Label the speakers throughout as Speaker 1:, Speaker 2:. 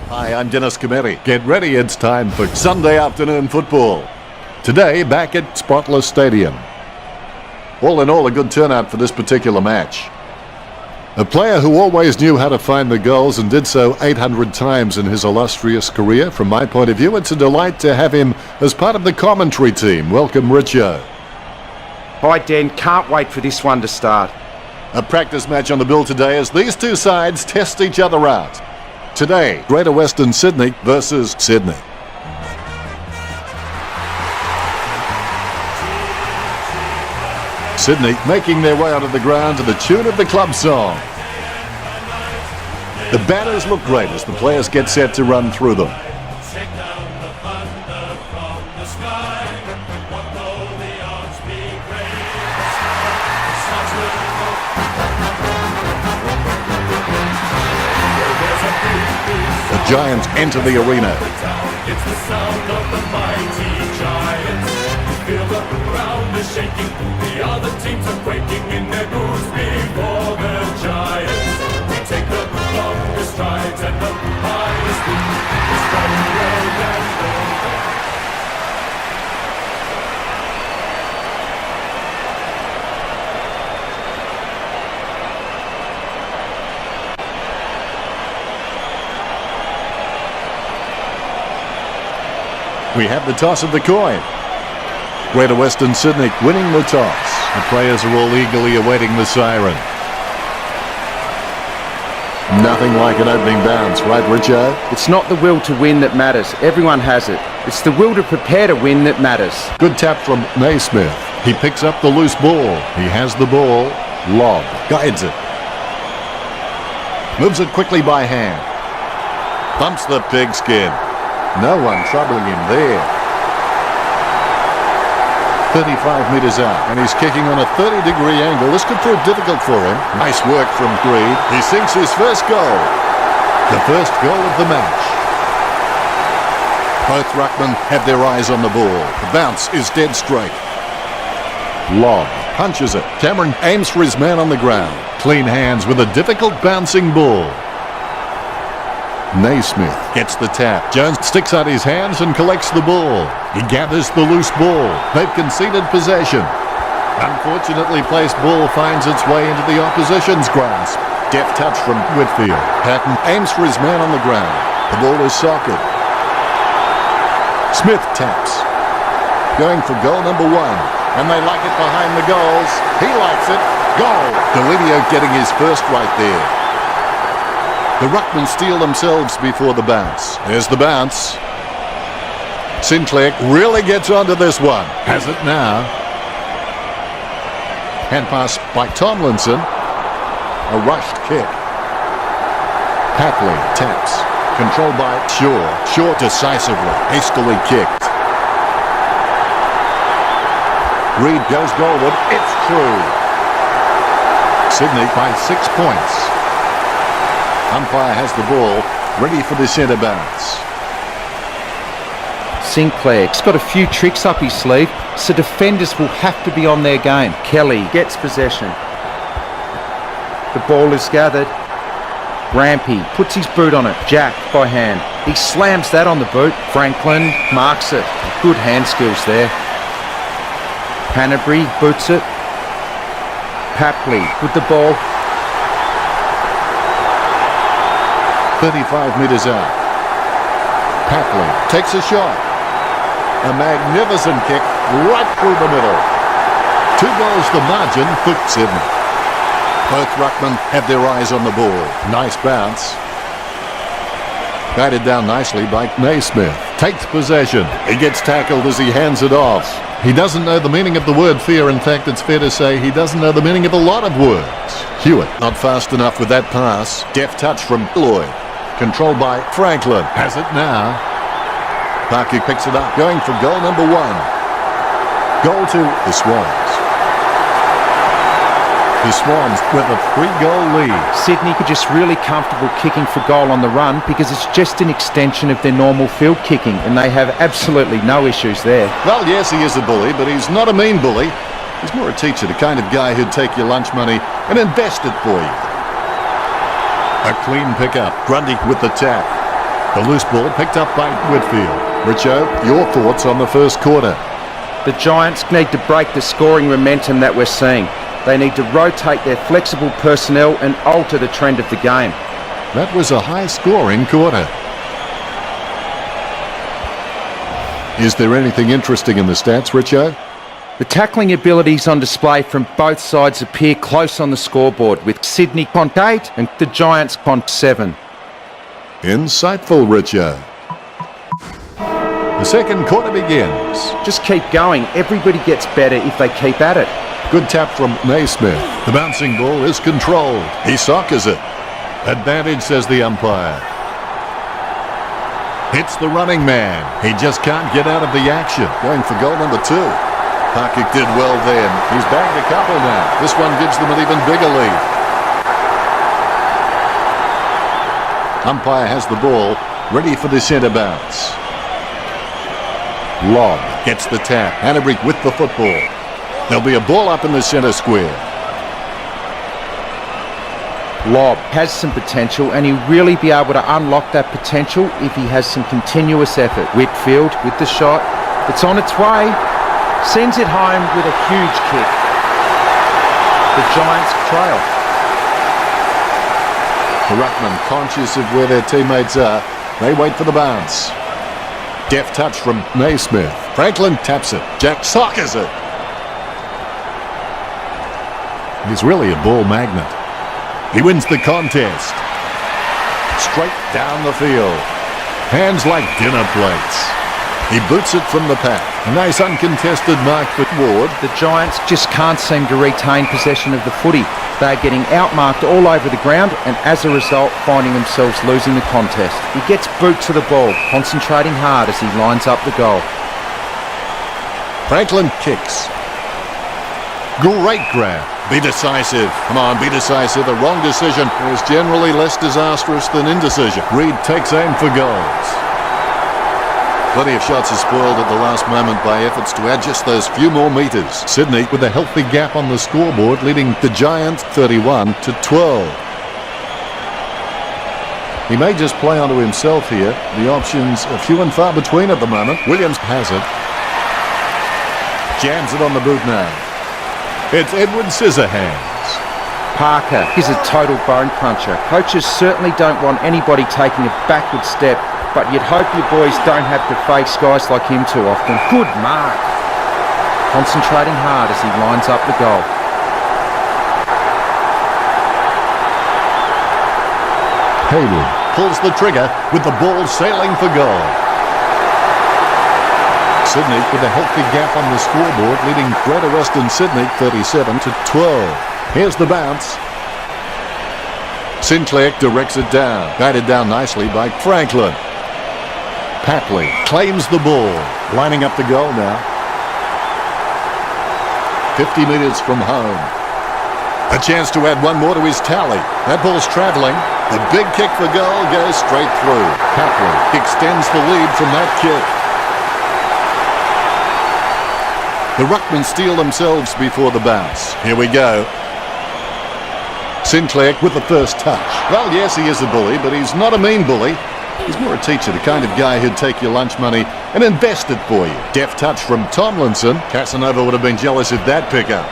Speaker 1: Hi, I'm Dennis Cometti. Get ready, it's time for Sunday afternoon football. Today, back at Spotless Stadium. All in all, a good turnout for this particular match. A player who always knew how to find the goals and did so 800 times in his illustrious career. From my point of view, it's a delight to have him as part of the commentary team. Welcome, Richo.
Speaker 2: Hi, Den. Can't wait for this one to start.
Speaker 1: A practice match on the bill today as these two sides test each other out. Today, Greater Western Sydney versus Sydney. Sydney making their way onto the ground to the tune of the club song. The banners look great as the players get set to run through them. The Giants enter the arena.
Speaker 3: It's the sound of the mighty Giants. Feel the ground is shaking. The other teams are quaking in their boots before the Giants. We take the longest strides and the highest peak. We stride round and round.
Speaker 1: We have the toss of the coin. Greater Western Sydney winning the toss. The players are all eagerly awaiting the siren. Nothing like an opening bounce, right, Richo?
Speaker 2: It's not the will to win that matters. Everyone has it. It's the will to prepare to win that matters.
Speaker 1: Good tap from Naismith. He picks up the loose ball. He has the ball. Lob. Guides it. Moves it quickly by hand. Bumps the pigskin. No one troubling him there. 35 metres out, and he's kicking on a 30-degree angle. This could prove difficult for him. Nice work from Greed. He sinks his first goal. The first goal of the match. Both ruckmen have their eyes on the ball. The bounce is dead straight. Lob. Punches it. Cameron aims for his man on the ground. Clean hands with a difficult bouncing ball. Naismith gets the tap. Jones sticks out his hands and collects the ball. He gathers the loose ball. They've conceded possession. Unfortunately placed ball finds its way into the opposition's grasp. Deft touch from Whitfield. Patton aims for his man on the ground. The ball is socket. Smith taps. Going for goal number one. And they like it behind the goals. He likes it. Goal. Delidio getting his first right there. The ruckmen steel themselves before the bounce. There's the bounce. Sinclair really gets onto this one. Has it now. Hand pass by Tomlinson. A rushed kick. Papley taps. Controlled by Shaw. Shaw decisively. Hastily kicked. Reed goes goalward. It's true. Sydney by 6 points. Umpire has the ball, ready for the centre bounce.
Speaker 2: Sinclair's got a few tricks up his sleeve, so defenders will have to be on their game. Kelly gets possession. The ball is gathered. Rampy puts his boot on it. Jack by hand. He slams that on the boot. Franklin marks it. Good hand skills there. Pannebury boots it. Papley with the ball.
Speaker 1: 35 metres out. Papley takes a shot. A magnificent kick right through the middle. 2 goals the margin for Sydney. Both ruckmen have their eyes on the ball. Nice bounce. Guided down nicely by Naismith. Takes possession. He gets tackled as he hands it off. He doesn't know the meaning of the word fear. In fact, it's fair to say he doesn't know the meaning of a lot of words. Hewitt not fast enough with that pass. Deft touch from Lloyd. Controlled by Franklin. Has it now. Parky picks it up. Going for goal number one. Goal to the Swans. The Swans with a 3-goal lead.
Speaker 2: Sydney could just really comfortable kicking for goal on the run because it's just an extension of their normal field kicking and they have absolutely no issues there.
Speaker 1: Well, yes, he is a bully, but he's not a mean bully. He's more a teacher, the kind of guy who'd take your lunch money and invest it for you. A clean pickup. Grundy with the tap. The loose ball picked up by Whitfield. Richo, your thoughts on the first quarter?
Speaker 2: The Giants need to break the scoring momentum that we're seeing. They need to rotate their flexible personnel and alter the trend of the game.
Speaker 1: That was a high-scoring quarter. Is there anything interesting in the stats, Richo?
Speaker 2: The tackling abilities on display from both sides appear close on the scoreboard, with Sydney on 8 and the Giants on 7.
Speaker 1: Insightful, Richo. The second quarter begins.
Speaker 2: Just keep going. Everybody gets better if they keep at it.
Speaker 1: Good tap from Naismith. The bouncing ball is controlled. He soccers it. Advantage, says the umpire. Hits the running man. He just can't get out of the action. Going for goal number 2. Parkick did well then. He's bagged a couple now. This one gives them an even bigger lead. Umpire has the ball, ready for the centre bounce. Lobb gets the tap. Hannebrink with the football. There'll be a ball up in the centre square.
Speaker 2: Lobb has some potential, and he'll really be able to unlock that potential if he has some continuous effort. Whitfield with the shot. It's on its way. Sends it home with a huge kick. The Giants trail.
Speaker 1: The ruckman, conscious of where their teammates are, they wait for the bounce. Deft touch from Naismith. Franklin taps it. Jack soccers it. He's really a ball magnet. He wins the contest. Straight down the field. Hands like dinner plates. He boots it from the pack. A nice uncontested mark for Ward.
Speaker 2: The Giants just can't seem to retain possession of the footy. They're getting outmarked all over the ground and as a result finding themselves losing the contest. He gets boot to the ball, concentrating hard as he lines up the goal.
Speaker 1: Franklin kicks. Great grab. Be decisive. Come on, be decisive. A wrong decision is generally less disastrous than indecision. Reed takes aim for goals. Plenty of shots are spoiled at the last moment by efforts to add just those few more metres. Sydney with a healthy gap on the scoreboard, leading the Giants 31-12. He may just play onto himself here. The options are few and far between at the moment. Williams has it. Jams it on the boot now. It's Edward Scissorhands.
Speaker 2: Parker is a total bone cruncher. Coaches certainly don't want anybody taking a backward step, but you'd hope your boys don't have to face guys like him too often. Good mark. Concentrating hard as he lines up the goal.
Speaker 1: Hayward pulls the trigger with the ball sailing for goal. Sydney with a healthy gap on the scoreboard, leading Greater Western Sydney 37-12. Here's the bounce. Sinclair directs it down. Guided down nicely by Franklin. Papley claims the ball. Lining up the goal now. 50 metres from home. A chance to add one more to his tally. That ball's travelling. The big kick for goal goes straight through. Papley extends the lead from that kick. The ruckmen steal themselves before the bounce. Here we go. Sinclair with the first touch. Well, yes, he is a bully, but he's not a mean bully. He's more a teacher, the kind of guy who'd take your lunch money and invest it for you. Deft touch from Tomlinson. Casanova would have been jealous of that pickup.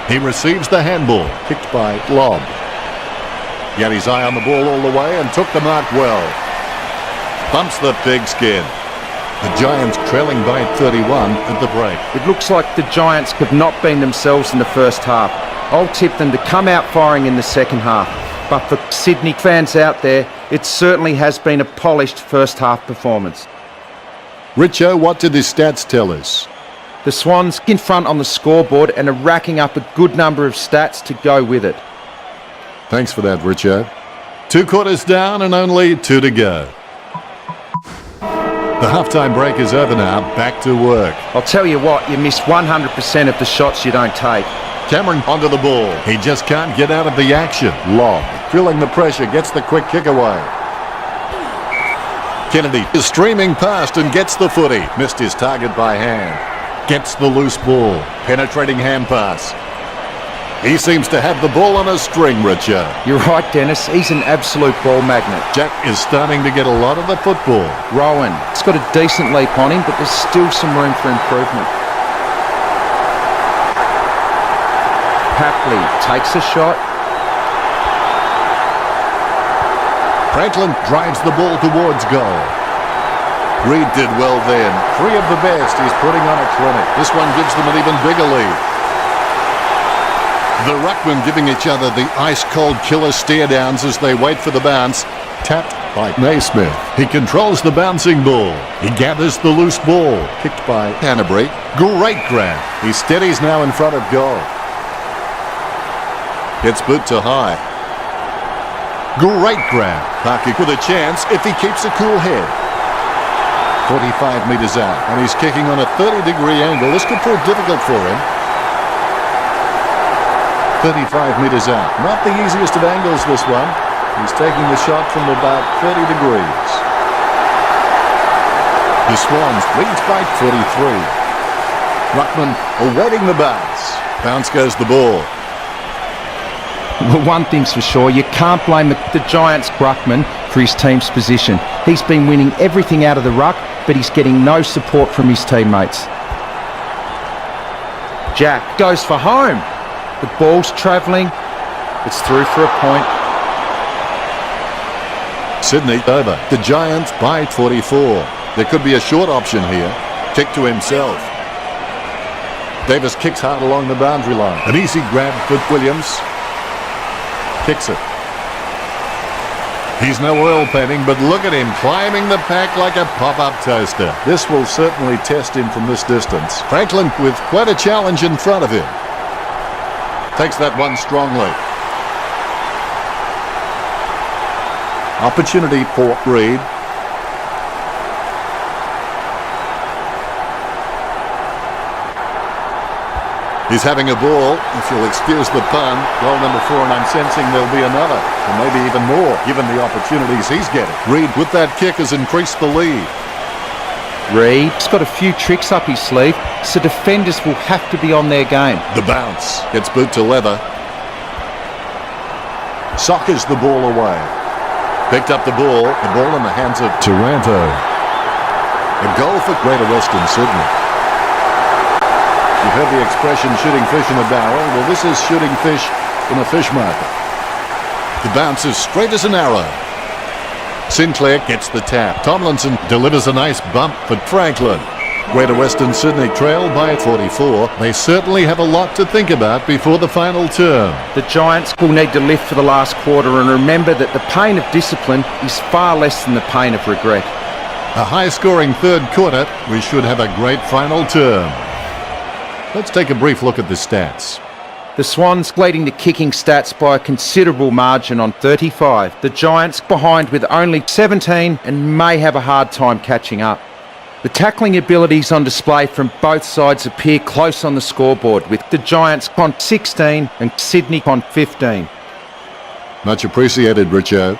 Speaker 1: He receives the handball, kicked by Lobb. He had his eye on the ball all the way and took the mark well. Bumps the pigskin. The Giants trailing by 31 at the break.
Speaker 2: It looks like the Giants have not been themselves in the first half. I'll tip them to come out firing in the second half. But for Sydney fans out there, it certainly has been a polished first half performance.
Speaker 1: Richo, what did the stats tell us?
Speaker 2: The Swans in front on the scoreboard and are racking up a good number of stats to go with it.
Speaker 1: Thanks for that, Richo. 2 quarters down and only 2 to go. The halftime break is over now. Back to work.
Speaker 2: I'll tell you what, you miss 100% of the shots you don't take.
Speaker 1: Cameron onto the ball. He just can't get out of the action. Lobb, feeling the pressure, gets the quick kick away. Kennedy is streaming past and gets the footy. Missed his target by hand. Gets the loose ball. Penetrating hand pass. He seems to have the ball on a string, Richard.
Speaker 2: You're right, Dennis. He's an absolute ball magnet.
Speaker 1: Jack is starting to get a lot of the football.
Speaker 2: Rowan, he's got a decent leap on him, but there's still some room for improvement. Papley takes a shot.
Speaker 1: Franklin drives the ball towards goal. Reed did well then. 3 of the best. He's putting on a clinic. This one gives them an even bigger lead. The ruckmen giving each other the ice-cold killer stare-downs as they wait for the bounce. Tapped by Naismith. He controls the bouncing ball. He gathers the loose ball. Kicked by Canterbury. Great grab. He steadies now in front of goal. Gets boot to high. Great grab. Parker with a chance if he keeps a cool head. 45 metres out, and he's kicking on a 30-degree angle. This could prove difficult for him. 35 metres out. Not the easiest of angles, this one. He's taking the shot from about 30 degrees. The Swans leads by 43. Ruckman awaiting the bounce. Bounce goes the ball.
Speaker 2: Well, one thing's for sure, you can't blame the Giants' ruckman for his team's position. He's been winning everything out of the ruck, but he's getting no support from his teammates. Jack goes for home. The ball's travelling. It's through for a point.
Speaker 1: Sydney over. The Giants by 44. There could be a short option here. Kick to himself. Davis kicks hard along the boundary line. An easy grab for Williams. Kicks it. He's no oil painting, but look at him climbing the pack like a pop-up toaster. This will certainly test him from this distance. Franklin with quite a challenge in front of him. Takes that one strongly. Opportunity for Reed. He's having a ball, if you'll excuse the pun, goal number 4, and I'm sensing there'll be another, or maybe even more, given the opportunities he's getting. Reed, with that kick, has increased the lead.
Speaker 2: Reed's got a few tricks up his sleeve, so defenders will have to be on their game.
Speaker 1: The bounce gets boot to leather. Sockers the ball away. Picked up the ball in the hands of Taranto. A goal for Greater Western Sydney. You've heard the expression shooting fish in a barrel. Well, this is shooting fish in a fish market. The bounce is straight as an arrow. Sinclair gets the tap. Tomlinson delivers a nice bump for Franklin. Greater Western Sydney trail by 44. They certainly have a lot to think about before the final term.
Speaker 2: The Giants will need to lift for the last quarter and remember that the pain of discipline is far less than the pain of regret.
Speaker 1: A high-scoring third quarter. We should have a great final term. Let's take a brief look at the stats.
Speaker 2: The Swans leading the kicking stats by a considerable margin on 35. The Giants behind with only 17 and may have a hard time catching up. The tackling abilities on display from both sides appear close on the scoreboard, with the Giants on 16 and Sydney on 15.
Speaker 1: Much appreciated, Richo.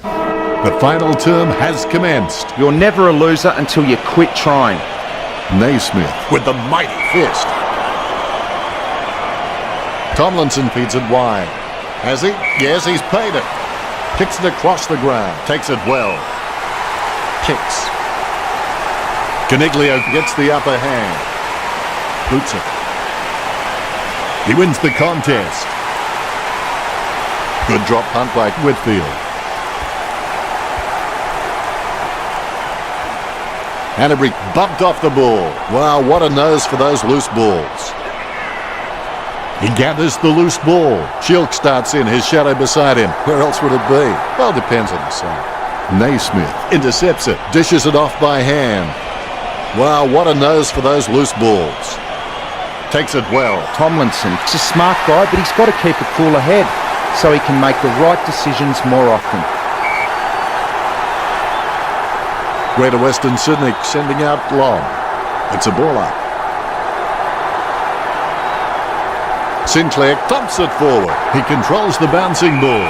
Speaker 1: The final term has commenced.
Speaker 2: You're never a loser until you quit trying.
Speaker 1: Naismith with the mighty fist. Tomlinson feeds it wide. Has he? Yes, he's paid it. Kicks it across the ground. Takes it well. Kicks. Caniglio gets the upper hand. Boots it. He wins the contest. Good drop punt by Whitfield. Canterbury bumped off the ball. Wow, what a nose for those loose balls. He gathers the loose ball. Shilk starts in, his shadow beside him. Where else would it be? Well, depends on the side. Naismith intercepts it, dishes it off by hand. Wow, what a nose for those loose balls. Takes it well.
Speaker 2: Tomlinson, he's a smart guy, but he's got to keep a cooler head so he can make the right decisions more often.
Speaker 1: Greater Western Sydney sending out long. It's a ball up. Sinclair thumps it forward. He controls the bouncing ball.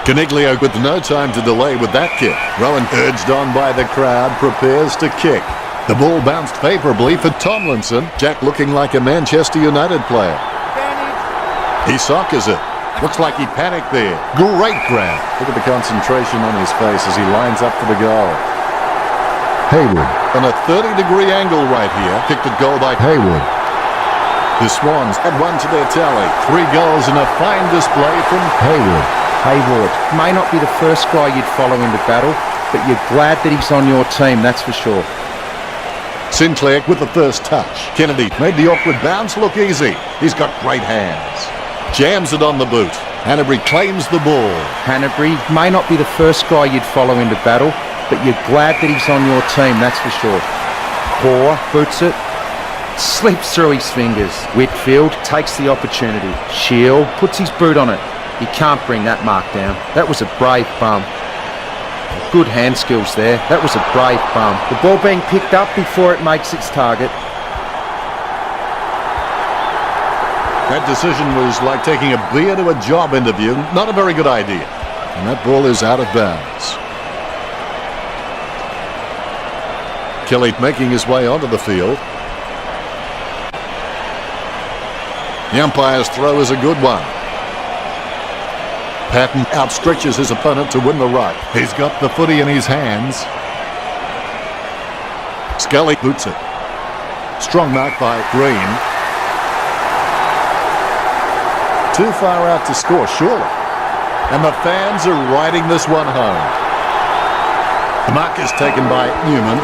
Speaker 1: Caniglio with no time to delay with that kick. Rowan, urged on by the crowd, prepares to kick. The ball bounced favourably for Tomlinson. Jack looking like a Manchester United player. He soccers it. Looks like he panicked there. Great grab. Look at the concentration on his face as he lines up for the goal. Haywood. On a 30-degree angle right here. Kicked a goal by Haywood. The Swans add one to their tally. 3 goals and a fine display from Haywood.
Speaker 2: Hayward may not be the first guy you'd follow into battle, but you're glad that he's on your team, that's for sure.
Speaker 1: Sinclair with the first touch. Kennedy made the awkward bounce look easy. He's got great hands. Jams it on the boot. Hanbury claims the ball.
Speaker 2: Hanbury may not be the first guy you'd follow into battle, but you're glad that he's on your team, that's for sure. Hoare boots it. Slips through his fingers. Whitfield takes the opportunity. Shield puts his boot on it. You can't bring that mark down. That was a brave bum. Good hand skills there. That was a brave bum. The ball being picked up before it makes its target.
Speaker 1: That decision was like taking a beer to a job interview. Not a very good idea. And that ball is out of bounds. Kelly making his way onto the field. The umpire's throw is a good one. Patton outstretches his opponent to win the ruck. He's got the footy in his hands. Scully boots it. Strong mark by Green. Too far out to score, surely. And the fans are riding this one home. The mark is taken by Newman.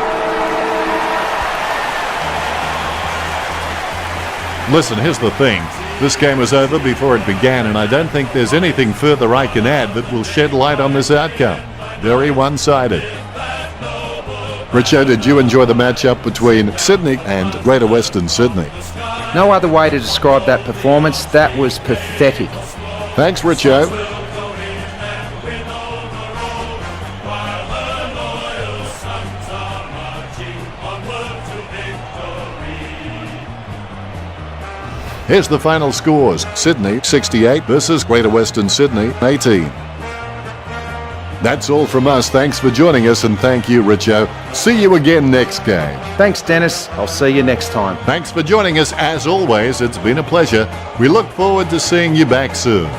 Speaker 1: Listen, here's the thing. This game was over before it began, and I don't think there's anything further I can add that will shed light on this outcome. Very one-sided. Richo, did you enjoy the matchup between Sydney and Greater Western Sydney?
Speaker 2: No other way to describe that performance. That was pathetic.
Speaker 1: Thanks, Richo. Here's the final scores. Sydney 68 versus Greater Western Sydney 18. That's all from us. Thanks for joining us, and thank you, Richo. See you again next game.
Speaker 2: Thanks, Dennis. I'll see you next time.
Speaker 1: Thanks for joining us. As always, it's been a pleasure. We look forward to seeing you back soon.